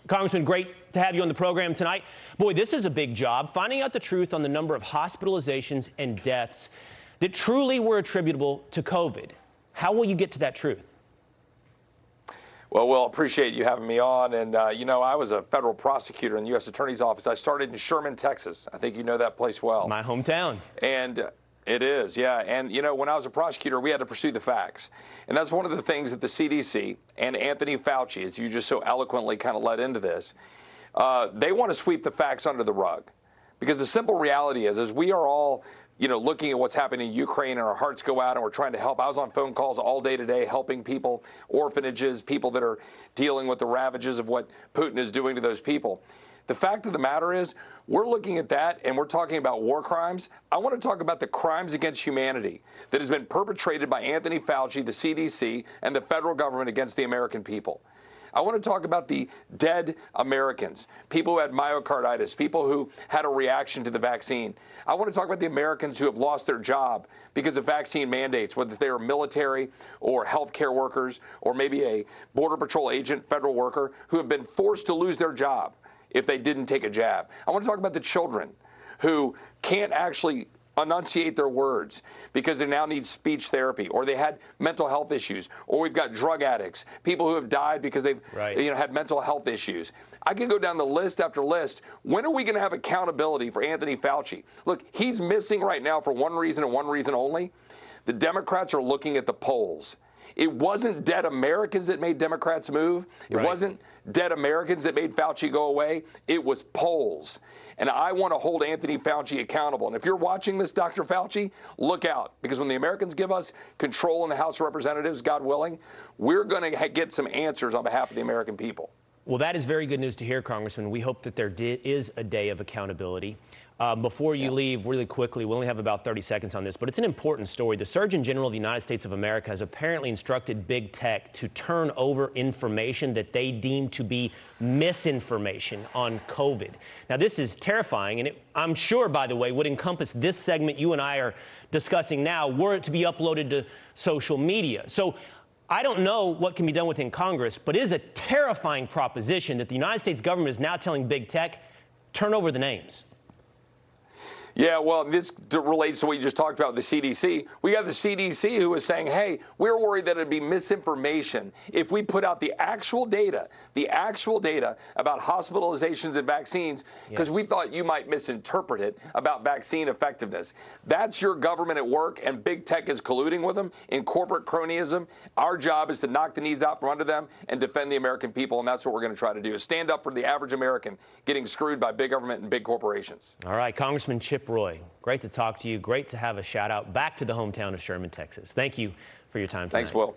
Congressman, great to have you on the program tonight. Boy, this is a big job, finding out the truth on the number of hospitalizations and deaths that truly were attributable to COVID. How will you get to that truth? Well, Will, appreciate you having me on. And, I was a federal prosecutor in the U.S. Attorney's Office. I started in Sherman, Texas. I think you know that place well. My hometown. And it is, yeah. And, when I was a prosecutor, we had to pursue the facts. And that's one of the things that the CDC and Anthony Fauci, as you just so eloquently kind of led into this, they want to sweep the facts under the rug. Because the simple reality is we are all looking at what's happening in Ukraine, and our hearts go out and we're trying to help. I was on phone calls all day today helping people, orphanages, people that are dealing with the ravages of what Putin is doing to those people. The fact of the matter is we're looking at that and we're talking about war crimes. I want to talk about the crimes against humanity that has been perpetrated by Anthony Fauci, the CDC, and the federal government against the American people. I want to talk about the dead Americans, people who had myocarditis, people who had a reaction to the vaccine. I want to talk about the Americans who have lost their job because of vaccine mandates, whether they are military or healthcare workers or maybe a Border Patrol agent, federal worker, who have been forced to lose their job if they didn't take a jab. I want to talk about the children who can't actually enunciate their words because they now need speech therapy, or they had mental health issues, or we've got drug addicts, people who have died because they've had mental health issues. I can go down the list after list. When are we going to have accountability for Anthony Fauci? Look, he's missing right now for one reason and one reason only. The Democrats are looking at the polls. It wasn't dead Americans that made Democrats move. It wasn't dead Americans that made Fauci go away. It was polls. And I want to hold Anthony Fauci accountable. And if you're watching this, Dr. Fauci, look out. Because when the Americans give us control in the House of Representatives, God willing, we're going to get some answers on behalf of the American people. Well, that is very good news to hear, Congressman. We hope that there is a day of accountability. Before you leave, really quickly, we only have about 30 seconds on this, but it's an important story. The Surgeon General of the United States of America has apparently instructed big tech to turn over information that they deem to be misinformation on COVID. Now, this is terrifying, and I'm sure, by the way, would encompass this segment you and I are discussing now were it to be uploaded to social media. So I don't know what can be done within Congress, but it is a terrifying proposition that the United States government is now telling big tech, turn over the names. Yeah, well, this relates to what you just talked about, the CDC. We got the CDC who is saying, hey, we're worried that it'd be misinformation if we put out the actual data about hospitalizations and vaccines, because we thought you might misinterpret it about vaccine effectiveness. That's your government at work, and big tech is colluding with them in corporate cronyism. Our job is to knock the knees out from under them and defend the American people, and that's what we're going to try to do, is stand up for the average American getting screwed by big government and big corporations. All right, Congressman Chip Roy, great to talk to you. Great to have a shout out back to the hometown of Sherman, Texas. Thank you for your time tonight. Thanks, Will.